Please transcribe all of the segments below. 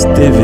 GFMS TV.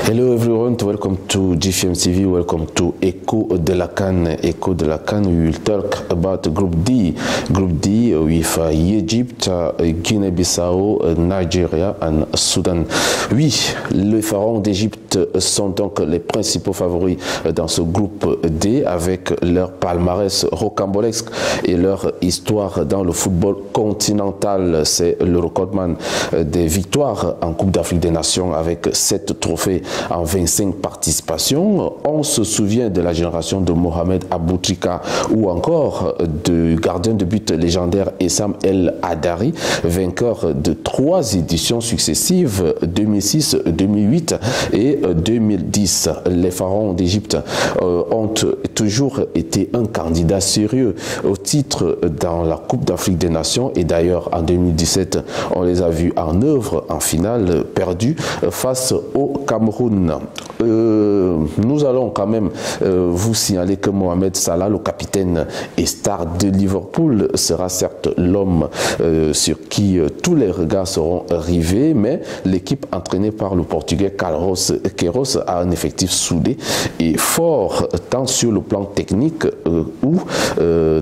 Hello everyone, welcome to GFM TV, welcome to Echo de la CAN. Echo de la CAN, we will talk about Group D. Group D with Egypt, Guinée-Bissau, Nigeria and Sudan. Oui, les pharaons d'Égypte sont donc les principaux favoris dans ce groupe D avec leur palmarès rocambolesque et leur histoire dans le football continental. C'est le recordman des victoires en Coupe d'Afrique des Nations avec 7 trophées en 25 participations. On se souvient de la génération de Mohamed Aboutrika ou encore du gardien de but légendaire Essam El Hadari, vainqueur de 3 éditions successives, 2006, 2008 et 2010. Les pharaons d'Égypte ont toujours été un candidat sérieux au titre dans la Coupe d'Afrique des Nations et d'ailleurs en 2017, on les a vus en œuvre en finale perdue face au Cameroun. Nous allons quand même vous signaler que Mohamed Salah, le capitaine et star de Liverpool, sera certes l'homme sur qui tous les regards seront rivés, mais l'équipe entraînée par le Portugais Carlos Queiroz a un effectif soudé et fort tant sur le plan technique ou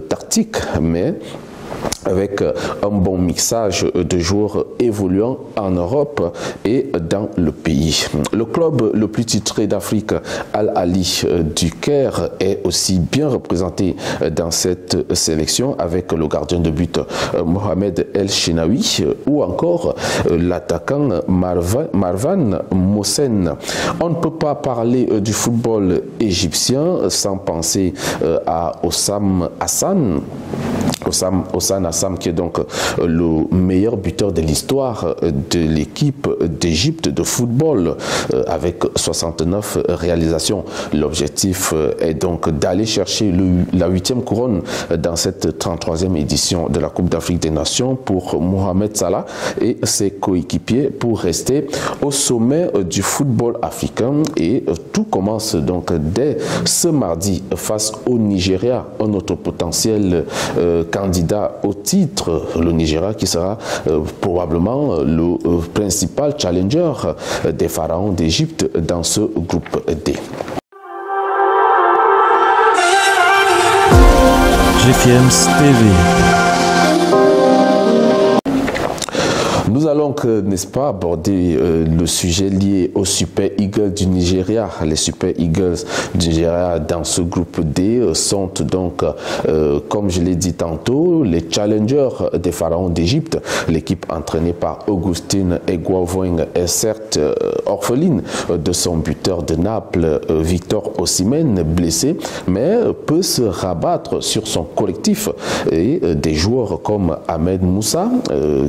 tactique, mais avec un bon mixage de joueurs évoluant en Europe et dans le pays. Le club le plus titré d'Afrique, Al Ahly du Caire, est aussi bien représenté dans cette sélection avec le gardien de but Mohamed El Shenawi ou encore l'attaquant Marwan Mohsen. On ne peut pas parler du football égyptien sans penser à Hossam Hassan. Hossam Hassan, qui est donc le meilleur buteur de l'histoire de l'équipe d'Égypte de football avec 69 réalisations. L'objectif est donc d'aller chercher la 8e couronne dans cette 33e édition de la Coupe d'Afrique des Nations pour Mohamed Salah et ses coéquipiers pour rester au sommet du football africain. Et tout commence donc dès ce mardi face au Nigeria, un autre potentiel candidat au titre, le Nigeria qui sera probablement le principal challenger des pharaons d'Égypte dans ce groupe D. GFMS TV. Nous allons, n'est-ce pas, aborder le sujet lié aux Super Eagles du Nigeria. Les Super Eagles du Nigeria dans ce groupe D sont donc, comme je l'ai dit tantôt, les challengers des pharaons d'Égypte. L'équipe entraînée par Augustine Eguavoen est certes orpheline de son buteur de Naples, Victor Osimhen, blessé, mais peut se rabattre sur son collectif et des joueurs comme Ahmed Moussa,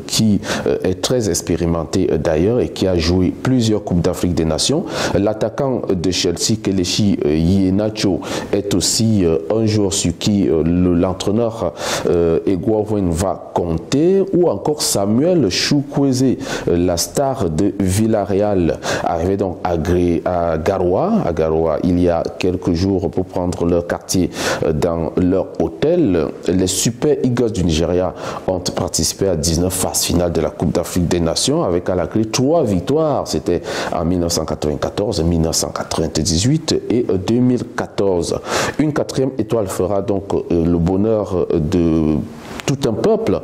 qui est très expérimenté d'ailleurs et qui a joué plusieurs Coupes d'Afrique des Nations. L'attaquant de Chelsea, Kelechi Iheanacho, est aussi un joueur sur qui l'entraîneur Eguavoen va compter, ou encore Samuel Chukwueze, la star de Villarreal, arrivé donc à Garoua il y a quelques jours pour prendre leur quartier dans leur hôtel. Les Super Eagles du Nigeria ont participé à 19 phases finales de la Coupe d'Afrique des Nations avec à la clé 3 victoires. C'était en 1994, 1998 et 2014. Une 4e étoile fera donc le bonheur de tout un peuple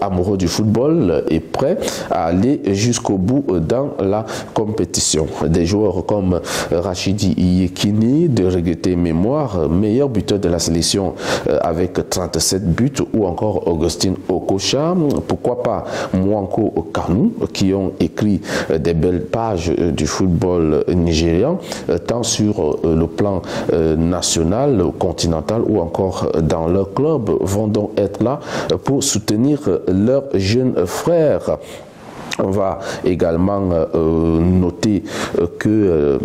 amoureux du football et prêt à aller jusqu'au bout dans la compétition. Des joueurs comme Rachidi Yekini, de regretter mémoire, meilleur buteur de la sélection avec 37 buts, ou encore Augustine Okocha, pourquoi pas Mwanko Kanu, qui ont écrit des belles pages du football nigérian, tant sur le plan national, continental ou encore dans leur club, vont donc être là pour soutenir leurs jeunes frères. On va également noter que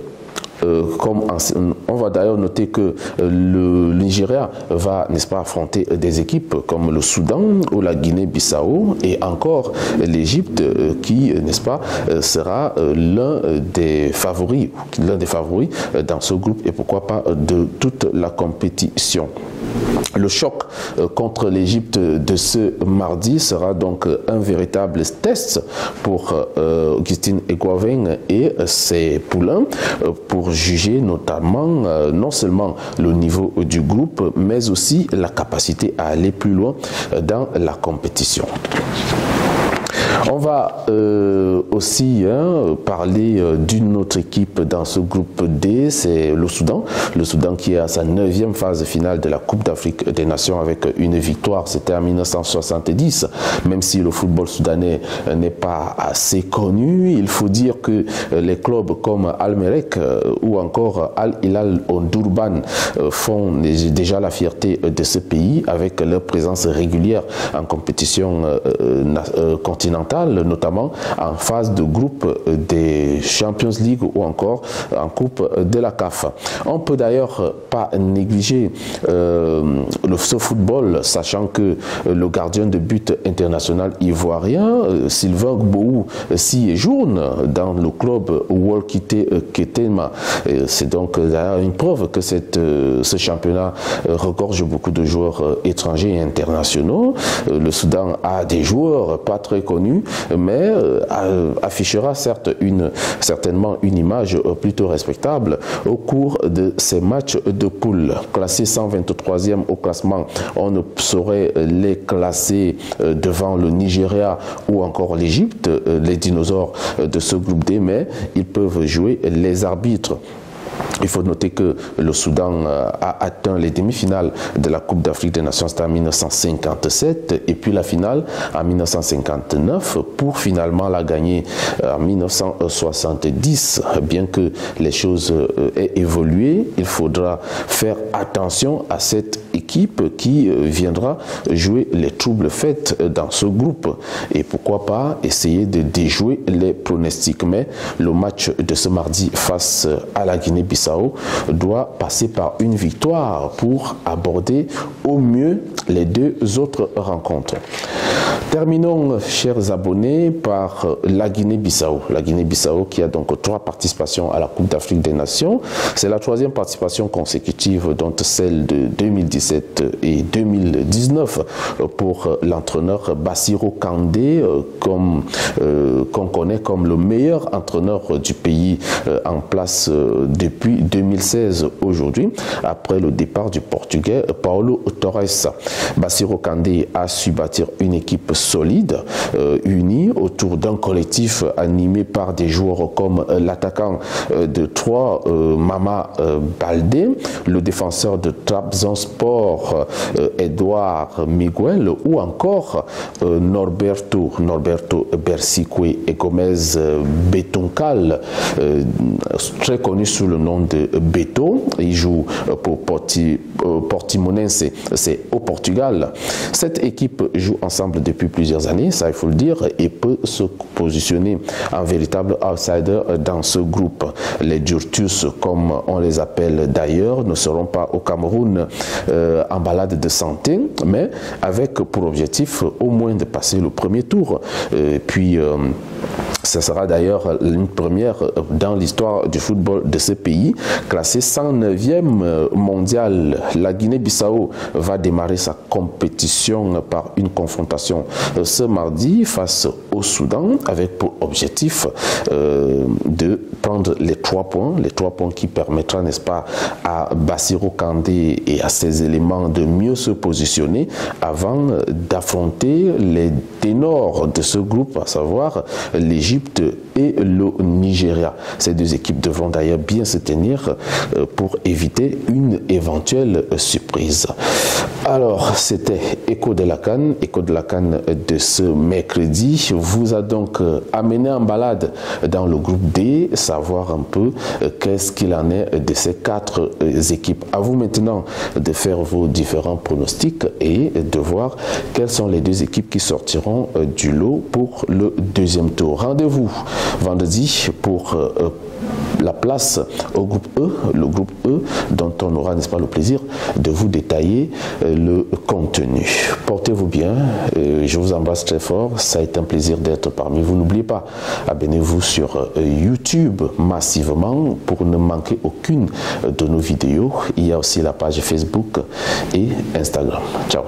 on va d'ailleurs noter que le Nigeria va, n'est-ce pas, affronter des équipes comme le Soudan ou la Guinée-Bissau et encore l'Égypte qui, n'est-ce pas, sera l'un des favoris dans ce groupe et pourquoi pas de toute la compétition. Le choc contre l'Égypte de ce mardi sera donc un véritable test pour Augustin Eguavoen et ses poulains pour juger notamment non seulement le niveau du groupe mais aussi la capacité à aller plus loin dans la compétition. On va aussi parler d'une autre équipe dans ce groupe D, c'est le Soudan. Le Soudan qui est à sa 9e phase finale de la Coupe d'Afrique des Nations avec une victoire, c'était en 1970. Même si le football soudanais n'est pas assez connu, il faut dire que les clubs comme Al-Merrek ou encore Al-Hilal Omdurman font déjà la fierté de ce pays avec leur présence régulière en compétition continentale, notamment en phase de groupe des Champions League ou encore en coupe de la CAF. On peut d'ailleurs pas négliger ce football, sachant que le gardien de but international ivoirien, Sylvain Gbou, s'y éjourne dans le club Wolkité Ketema. C'est donc d'ailleurs une preuve que ce championnat regorge beaucoup de joueurs étrangers et internationaux. Le Soudan a des joueurs pas très connus, mais affichera certainement une image plutôt respectable au cours de ces matchs de poule. Classé 123e au classement, on ne saurait les classer devant le Nigeria ou encore l'Égypte, les dinosaures de ce groupe D, mais ils peuvent jouer les arbitres. Il faut noter que le Soudan a atteint les demi-finales de la Coupe d'Afrique des Nations en 1957 et puis la finale en 1959 pour finalement la gagner en 1970. Bien que les choses aient évolué, il faudra faire attention à cette équipe qui viendra jouer les troubles faits dans ce groupe et pourquoi pas essayer de déjouer les pronostics. Mais le match de ce mardi face à la Guinée-Bissau doit passer par une victoire pour aborder au mieux les deux autres rencontres. Terminons, chers abonnés, par la Guinée-Bissau. La Guinée-Bissau qui a donc 3 participations à la Coupe d'Afrique des Nations. C'est la 3e participation consécutive, dont celle de 2017 et 2019 pour l'entraîneur Bassirou Kandé, qu'on connaît comme le meilleur entraîneur du pays en place depuis 2016 aujourd'hui, après le départ du Portugais Paulo Torres. Bassirou Kandé a su bâtir une équipe solide, unie autour d'un collectif animé par des joueurs comme l'attaquant de Troyes, Mama Baldé, le défenseur de Trabzonspor, Edouard Miguel, ou encore Norberto Bersikwe et Gomez Betonkal, très connu sous le nom de Beto. Il joue pour Portimonense, c'est au Portugal. Cette équipe joue ensemble depuis plusieurs années, ça il faut le dire, et peut se positionner en véritable outsider dans ce groupe. Les Durtus, comme on les appelle d'ailleurs, ne seront pas au Cameroun en balade de santé, mais avec pour objectif au moins de passer le premier tour. Puis ce sera d'ailleurs une première dans l'histoire du football de ce pays, classé 109e mondial. La Guinée-Bissau va démarrer sa compétition par une confrontation ce mardi face au Soudan, avec pour objectif de prendre les 3 points qui permettra, n'est-ce pas, à Bassirou Kandé et à ses éléments de mieux se positionner avant d'affronter les ténors de ce groupe, à savoir l'Égypte et le Nigeria. Ces 2 équipes devront d'ailleurs bien se tenir pour éviter une éventuelle surprise. Alors, c'était Écho de la CAN de ce mercredi vous a donc amené en balade dans le groupe D, savoir un peu qu'est-ce qu'il en est de ces 4 équipes. À vous maintenant de faire vos différents pronostics et de voir quelles sont les 2 équipes qui sortiront du lot pour le 2e tour. Rendez-vous vendredi pour la place au groupe E, le groupe E, dont on aura, n'est-ce pas, le plaisir de vous détailler le contenu. Portez-vous bien, je vous embrasse très fort, ça a été un plaisir d'être parmi vous. N'oubliez pas, abonnez-vous sur YouTube massivement pour ne manquer aucune de nos vidéos. Il y a aussi la page Facebook et Instagram. Ciao.